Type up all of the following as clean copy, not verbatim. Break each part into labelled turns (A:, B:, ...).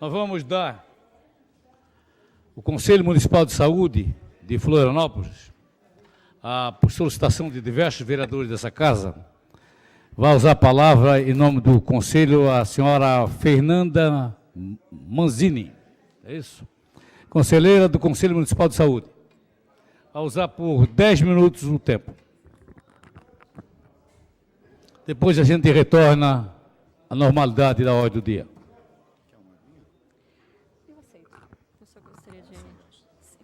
A: Nós vamos dar o Conselho Municipal de Saúde de Florianópolis, por solicitação de diversos vereadores dessa casa, vai usar a palavra em nome do Conselho a senhora Fernanda Manzini, é isso? Conselheira do Conselho Municipal de Saúde. Vai usar por 10 minutos o tempo. Depois a gente retorna à normalidade da ordem do dia.
B: Eu aceito. Eu só gostaria de...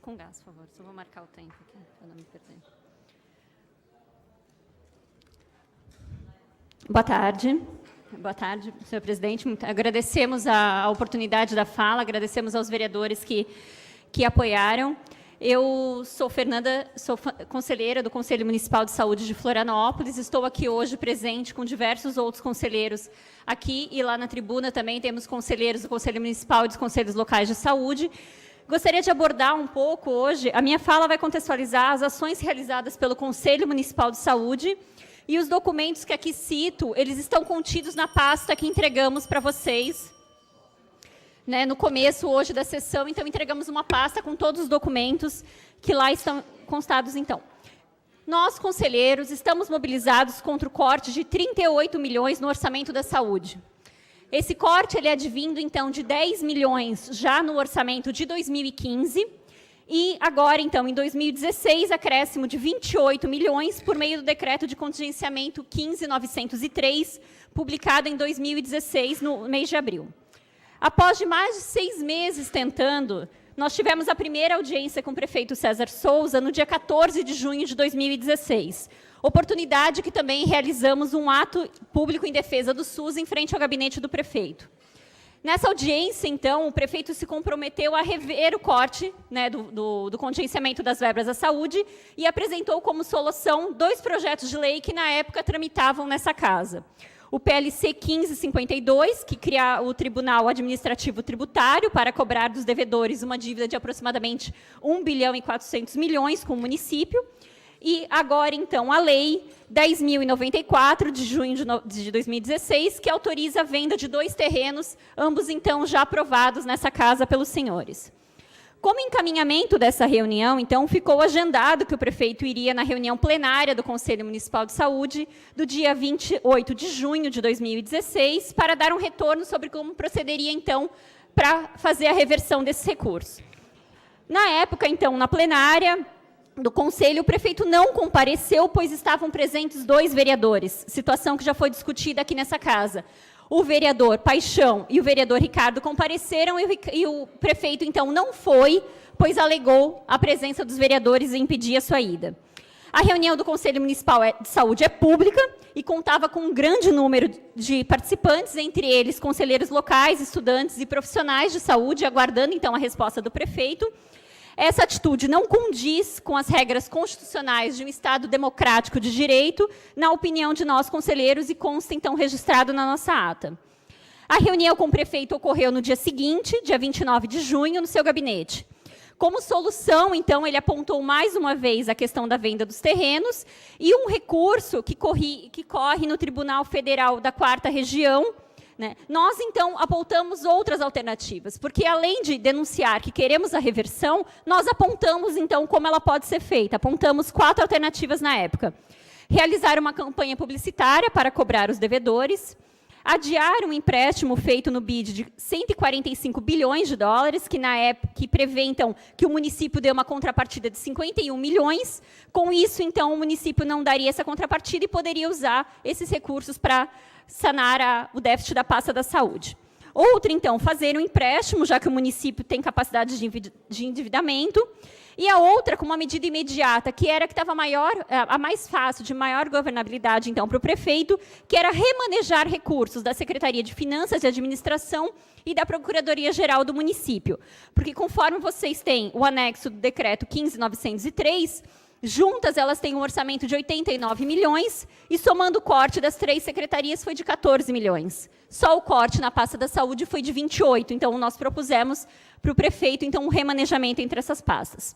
B: Com gás, por favor. Só vou marcar o tempo aqui, para não me perder. Boa tarde. Boa tarde, senhor presidente. Agradecemos a oportunidade da fala, agradecemos aos vereadores que apoiaram. Eu sou Fernanda, sou conselheira do Conselho Municipal de Saúde de Florianópolis. Estou aqui hoje presente com diversos outros conselheiros aqui e lá na tribuna também temos conselheiros do Conselho Municipal e dos Conselhos Locais de Saúde. Gostaria de abordar um pouco hoje, a minha fala vai contextualizar as ações realizadas pelo Conselho Municipal de Saúde e os documentos que aqui cito, eles estão contidos na pasta que entregamos para vocês, né, no começo hoje da sessão, então entregamos uma pasta com todos os documentos que lá estão constados, então. Nós, conselheiros, estamos mobilizados contra o corte de 38 milhões no orçamento da saúde. Esse corte ele é advindo, então, de 10 milhões já no orçamento de 2015 e agora, então, em 2016, acréscimo de 28 milhões por meio do decreto de contingenciamento 15.903, publicado em 2016, no mês de abril. Após de mais de 6 meses tentando, nós tivemos a primeira audiência com o prefeito César Souza no dia 14 de junho de 2016. Oportunidade que também realizamos um ato público em defesa do SUS em frente ao gabinete do prefeito. Nessa audiência, então, o prefeito se comprometeu a rever o corte, né, do contingenciamento das verbas da saúde e apresentou como solução 2 projetos de lei que, na época, tramitavam nessa casa. O PLC 1552, que cria o Tribunal Administrativo Tributário para cobrar dos devedores uma dívida de aproximadamente 1 bilhão e 400 milhões com o município. E agora, então, a Lei 10.094, de junho de 2016, que autoriza a venda de 2 terrenos, ambos, então, já aprovados nessa casa pelos senhores. Como encaminhamento dessa reunião, então, ficou agendado que o prefeito iria na reunião plenária do Conselho Municipal de Saúde, do dia 28 de junho de 2016, para dar um retorno sobre como procederia, então, para fazer a reversão desse recurso. Na época, então, na plenária do Conselho, o prefeito não compareceu, pois estavam presentes 2 vereadores, situação que já foi discutida aqui nessa casa. O vereador Paixão e o vereador Ricardo compareceram e o prefeito, então, não foi, pois alegou a presença dos vereadores e impedia a sua ida. A reunião do Conselho Municipal de Saúde é pública e contava com um grande número de participantes, entre eles conselheiros locais, estudantes e profissionais de saúde, aguardando, então, a resposta do prefeito. Essa atitude não condiz com as regras constitucionais de um Estado democrático de direito, na opinião de nós, conselheiros, e consta, então, registrado na nossa ata. A reunião com o prefeito ocorreu no dia seguinte, dia 29 de junho, no seu gabinete. Como solução, então, ele apontou mais uma vez a questão da venda dos terrenos e um recurso que corre no Tribunal Federal da 4ª Região, né? Nós, então, apontamos outras alternativas, porque, além de denunciar que queremos a reversão, nós apontamos, então, como ela pode ser feita. Apontamos 4 alternativas na época. Realizar uma campanha publicitária para cobrar os devedores, adiar um empréstimo feito no BID de 145 bilhões de dólares, que, na época, que prevê, então, que o município dê uma contrapartida de 51 milhões. Com isso, então, o município não daria essa contrapartida e poderia usar esses recursos para sanar o déficit da pasta da saúde. Outra, então, fazer um empréstimo, já que o município tem capacidade de endividamento. E a outra, com uma medida imediata, que era a que estava a mais fácil, de maior governabilidade, então, para o prefeito, que era remanejar recursos da Secretaria de Finanças e Administração e da Procuradoria-Geral do município. Porque, conforme vocês têm o anexo do decreto 15.903, juntas, elas têm um orçamento de 89 milhões e, somando o corte das 3 secretarias, foi de 14 milhões. Só o corte na pasta da saúde foi de 28. Então, nós propusemos para o prefeito, então, um remanejamento entre essas pastas.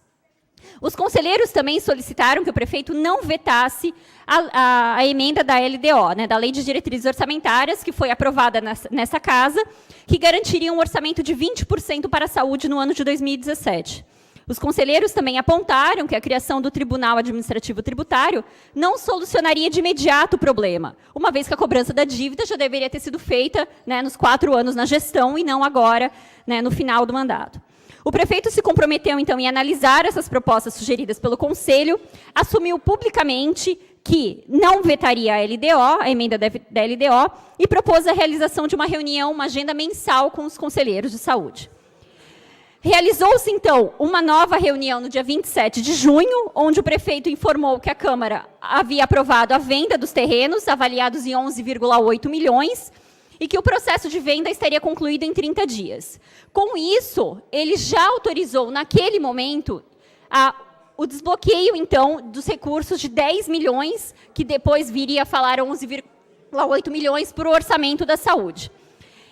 B: Os conselheiros também solicitaram que o prefeito não vetasse a emenda da LDO, né, da Lei de Diretrizes Orçamentárias, que foi aprovada nessa casa, que garantiria um orçamento de 20% para a saúde no ano de 2017. Os conselheiros também apontaram que a criação do Tribunal Administrativo Tributário não solucionaria de imediato o problema, uma vez que a cobrança da dívida já deveria ter sido feita, né, nos 4 anos na gestão e não agora, né, no final do mandato. O prefeito se comprometeu, então, em analisar essas propostas sugeridas pelo Conselho, assumiu publicamente que não vetaria a LDO, a emenda da LDO, e propôs a realização de uma reunião, uma agenda mensal com os conselheiros de saúde. Realizou-se, então, uma nova reunião no dia 27 de junho, onde o prefeito informou que a Câmara havia aprovado a venda dos terrenos, avaliados em 11,8 milhões, e que o processo de venda estaria concluído em 30 dias. Com isso, ele já autorizou, naquele momento, o desbloqueio, então, dos recursos de 10 milhões, que depois viria a falar 11,8 milhões para o orçamento da saúde.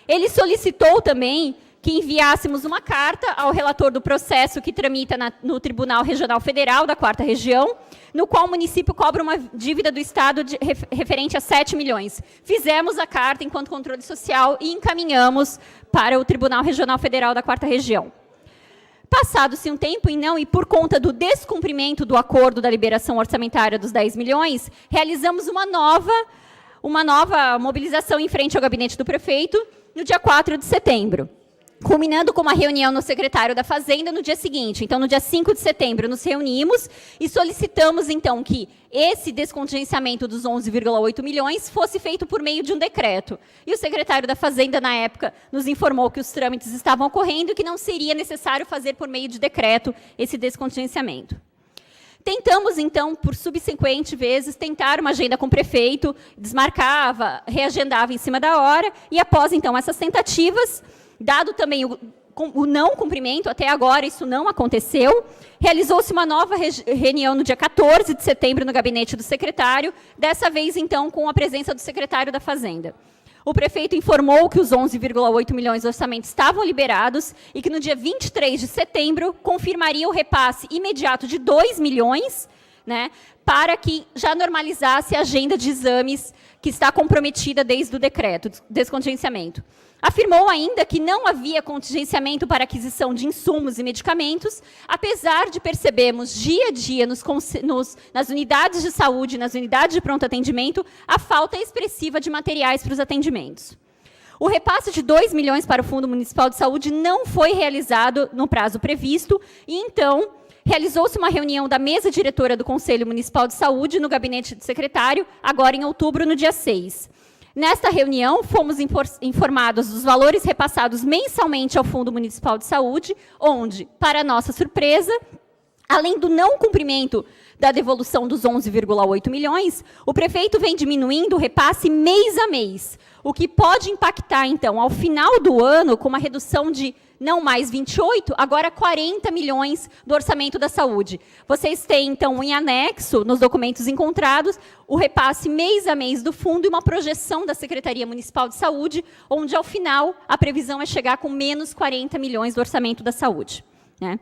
B: Ele solicitou também que enviássemos uma carta ao relator do processo que tramita no Tribunal Regional Federal da 4ª Região, no qual o município cobra uma dívida do Estado referente a 7 milhões. Fizemos a carta enquanto controle social e encaminhamos para o Tribunal Regional Federal da 4ª Região. Passado-se um tempo, e por conta do descumprimento do acordo da liberação orçamentária dos 10 milhões, realizamos uma nova mobilização em frente ao gabinete do prefeito no dia 4 de setembro. Culminando com uma reunião no secretário da Fazenda no dia seguinte. Então, no dia 5 de setembro, nos reunimos e solicitamos, então, que esse descontingenciamento dos 11,8 milhões fosse feito por meio de um decreto. E o secretário da Fazenda, na época, nos informou que os trâmites estavam ocorrendo e que não seria necessário fazer por meio de decreto esse descontingenciamento. Tentamos, então, por subsequente vezes, tentar uma agenda com o prefeito, desmarcava, reagendava em cima da hora, e após, então, essas tentativas, dado também o não cumprimento, até agora isso não aconteceu, realizou-se uma nova reunião no dia 14 de setembro no gabinete do secretário, dessa vez, então, com a presença do secretário da Fazenda. O prefeito informou que os 11,8 milhões de orçamento estavam liberados e que no dia 23 de setembro confirmaria o repasse imediato de 2 milhões, né, para que já normalizasse a agenda de exames que está comprometida desde o decreto, descontingenciamento. Afirmou ainda que não havia contingenciamento para aquisição de insumos e medicamentos, apesar de percebermos dia a dia nas unidades de saúde, nas unidades de pronto atendimento, a falta expressiva de materiais para os atendimentos. O repasse de 2 milhões para o Fundo Municipal de Saúde não foi realizado no prazo previsto, e então realizou-se uma reunião da mesa diretora do Conselho Municipal de Saúde no gabinete do secretário, agora em outubro, no dia 6. Nesta reunião, fomos informados dos valores repassados mensalmente ao Fundo Municipal de Saúde, onde, para nossa surpresa, além do não cumprimento da devolução dos 11,8 milhões, o prefeito vem diminuindo o repasse mês a mês, o que pode impactar, então, ao final do ano, com uma redução de não mais 28, agora 40 milhões do orçamento da saúde. Vocês têm, então, em anexo, nos documentos encontrados, o repasse mês a mês do fundo e uma projeção da Secretaria Municipal de Saúde, onde, ao final, a previsão é chegar com menos 40 milhões do orçamento da saúde, né?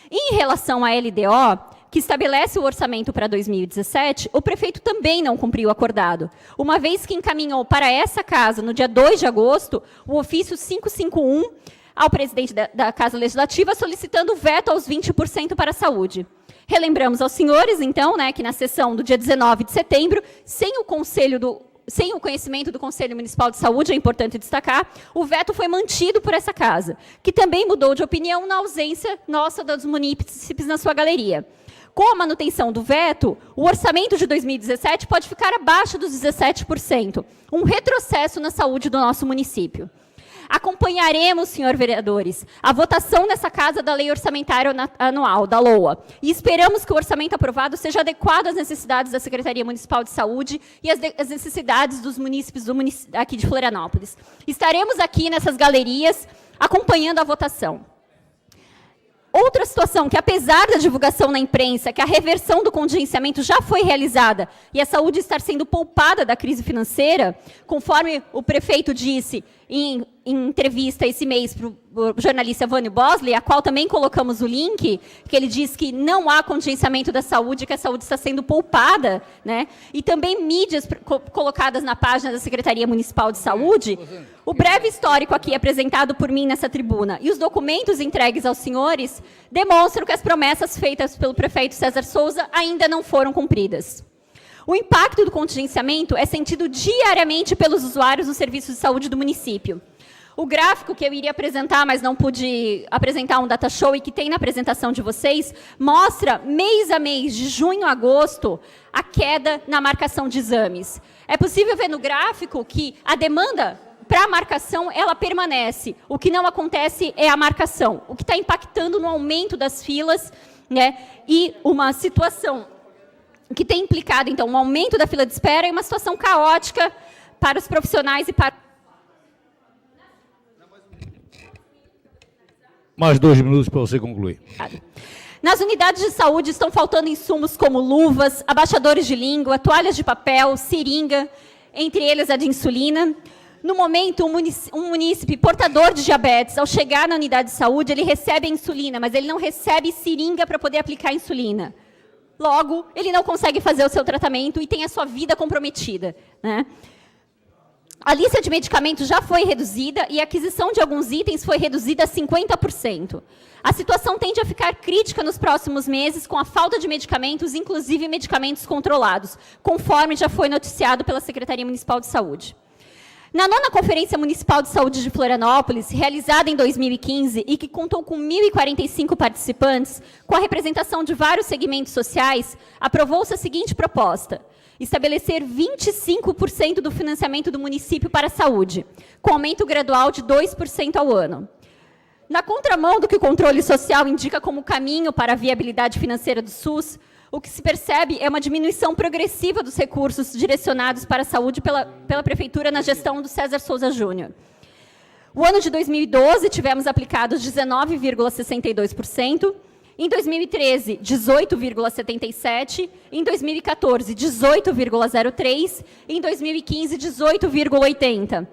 B: Em relação à LDO, que estabelece o orçamento para 2017, o prefeito também não cumpriu o acordado, uma vez que encaminhou para essa casa, no dia 2 de agosto, o ofício 551, ao presidente da Casa Legislativa, solicitando o veto aos 20% para a saúde. Relembramos aos senhores, então, né, que na sessão do dia 19 de setembro, sem o conhecimento do Conselho Municipal de Saúde, é importante destacar, o veto foi mantido por essa casa, que também mudou de opinião na ausência nossa dos munícipes na sua galeria. Com a manutenção do veto, o orçamento de 2017 pode ficar abaixo dos 17%, um retrocesso na saúde do nosso município. Acompanharemos, senhor vereadores, a votação nessa casa da Lei Orçamentária Anual, da LOA, e esperamos que o orçamento aprovado seja adequado às necessidades da Secretaria Municipal de Saúde e às necessidades dos munícipes aqui de Florianópolis. Estaremos aqui nessas galerias acompanhando a votação. Outra situação que, apesar da divulgação na imprensa, que a reversão do contingenciamento já foi realizada e a saúde estar sendo poupada da crise financeira, conforme o prefeito disse, em entrevista esse mês para o jornalista Vânio Bosley, a qual também colocamos o link, que ele diz que não há contingenciamento da saúde, que a saúde está sendo poupada, né? E também mídias colocadas na página da Secretaria Municipal de Saúde. O breve histórico aqui apresentado por mim nessa tribuna e os documentos entregues aos senhores demonstram que as promessas feitas pelo prefeito César Souza ainda não foram cumpridas. O impacto do contingenciamento é sentido diariamente pelos usuários dos serviços de saúde do município. O gráfico que eu iria apresentar, mas não pude apresentar um data show e que tem na apresentação de vocês, mostra mês a mês, de junho a agosto, a queda na marcação de exames. É possível ver no gráfico que a demanda para a marcação, ela permanece. O que não acontece é a marcação, o que está impactando no aumento das filas, né, e uma situação que tem implicado, então, um aumento da fila de espera e uma situação caótica para os profissionais e para...
A: Mais 2 minutos para você concluir.
B: Nas unidades de saúde estão faltando insumos como luvas, abaixadores de língua, toalhas de papel, seringa, entre eles a de insulina. No momento, um munícipe portador de diabetes, ao chegar na unidade de saúde, ele recebe a insulina, mas ele não recebe seringa para poder aplicar a insulina. Logo, ele não consegue fazer o seu tratamento e tem a sua vida comprometida, né? A lista de medicamentos já foi reduzida e a aquisição de alguns itens foi reduzida a 50%. A situação tende a ficar crítica nos próximos meses com a falta de medicamentos, inclusive medicamentos controlados, conforme já foi noticiado pela Secretaria Municipal de Saúde. Na 9ª Conferência Municipal de Saúde de Florianópolis, realizada em 2015 e que contou com 1.045 participantes, com a representação de vários segmentos sociais, aprovou-se a seguinte proposta: estabelecer 25% do financiamento do município para a saúde, com aumento gradual de 2% ao ano. Na contramão do que o controle social indica como caminho para a viabilidade financeira do SUS, o que se percebe é uma diminuição progressiva dos recursos direcionados para a saúde pela Prefeitura na gestão do César Souza Júnior. O ano de 2012, tivemos aplicados 19,62%, em 2013, 18,77%, em 2014, 18,03%, em 2015, 18,80%.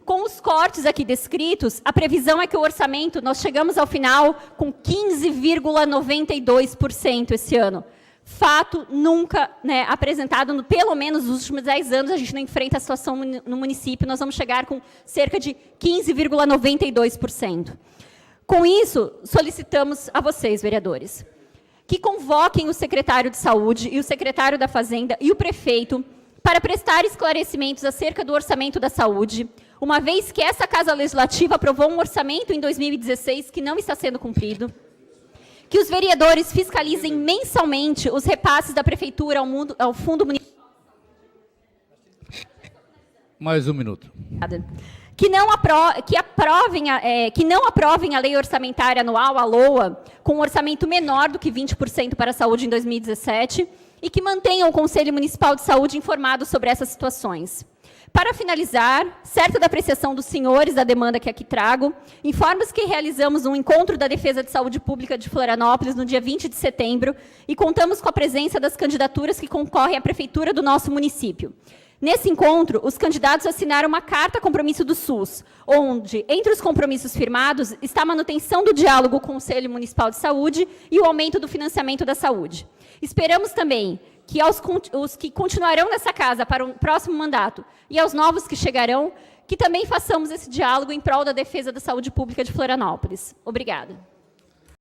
B: Com os cortes aqui descritos, a previsão é que o orçamento, nós chegamos ao final com 15,92% esse ano. Fato nunca, né, apresentado, pelo menos nos últimos 10 anos, a gente não enfrenta a situação no município, nós vamos chegar com cerca de 15,92%. Com isso, solicitamos a vocês, vereadores, que convoquem o secretário de Saúde e o secretário da Fazenda e o prefeito para prestar esclarecimentos acerca do orçamento da saúde, uma vez que essa Casa Legislativa aprovou um orçamento em 2016 que não está sendo cumprido, que os vereadores fiscalizem mensalmente os repasses da Prefeitura ao Fundo Municipal.
A: Mais 1 minuto.
B: Que não aprovem a lei orçamentária anual, a LOA, com um orçamento menor do que 20% para a saúde em 2017, e que mantenham o Conselho Municipal de Saúde informado sobre essas situações. Para finalizar, certa da apreciação dos senhores da demanda que aqui trago, informo que realizamos um encontro da Defesa de Saúde Pública de Florianópolis no dia 20 de setembro e contamos com a presença das candidaturas que concorrem à prefeitura do nosso município. Nesse encontro, os candidatos assinaram uma carta compromisso do SUS, onde, entre os compromissos firmados, está a manutenção do diálogo com o Conselho Municipal de Saúde e o aumento do financiamento da saúde. Esperamos também que os que continuarão nessa casa para o próximo mandato e aos novos que chegarão, que também façamos esse diálogo em prol da defesa da saúde pública de Florianópolis. Obrigada.